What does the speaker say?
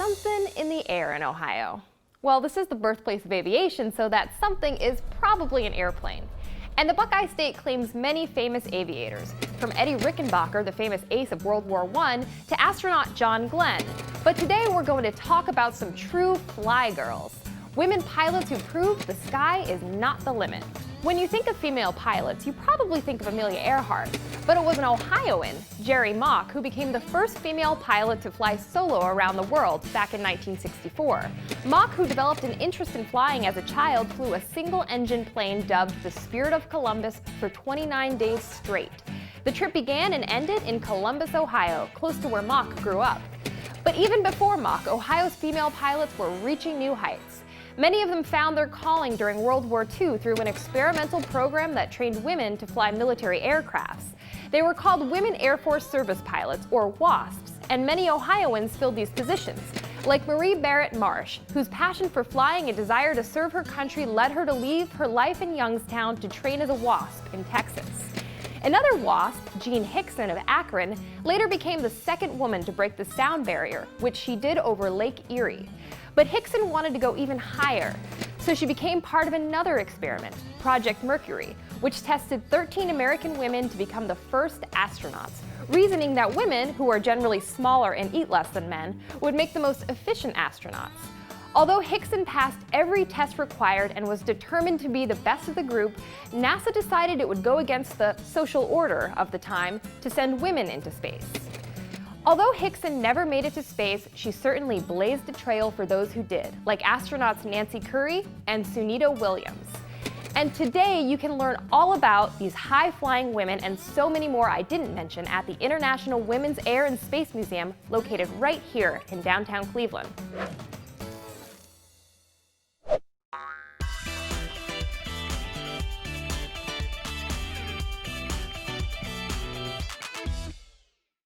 something in the air in Ohio. Well, this is the birthplace of aviation, so that something is probably an airplane. And the Buckeye State claims many famous aviators, from Eddie Rickenbacker, the famous ace of World War I, to astronaut John Glen. But today we're going to talk about some true fly girls, women pilots who proved the sky is not the limit. When you think of female pilots, you probably think of Amelia Earhart, but it was an Ohioan, Jerrie Mock, who became the first female pilot to fly solo around the world back in 1964. Mock, who developed an interest in flying as a child, flew a single-engine plane dubbed the Spirit of Columbus for 29 days straight. The trip began and ended in Columbus, Ohio, close to where Mock grew up. But even before Mock, Ohio's female pilots were reaching new heights. Many of them found their calling during World War II through an experimental program that trained women to fly military aircrafts. They were called Women Airforce Service Pilots, or WASPs, and many Ohioans filled these positions, like Marie Barrett Marsh, whose passion for flying and desire to serve her country led her to leave her life in Youngstown to train as a WASP in Texas. Another WASP, Jean Hickson of Akron, later became the second woman to break the sound barrier, which she did over Lake Erie. But Hickson wanted to go even higher, so she became part of another experiment, Project Mercury, which tested 13 American women to become the first astronauts, reasoning that women, who are generally smaller and eat less than men, would make the most efficient astronauts. Although Hickson passed every test required and was determined to be the best of the group, NASA decided it would go against the social order of the time to send women into space. Although Hickson never made it to space, she certainly blazed a trail for those who did, like astronauts Nancy Currie and Sunita Williams. And today you can learn all about these high-flying women and so many more I didn't mention at the International Women's Air and Space Museum, located right here in downtown Cleveland.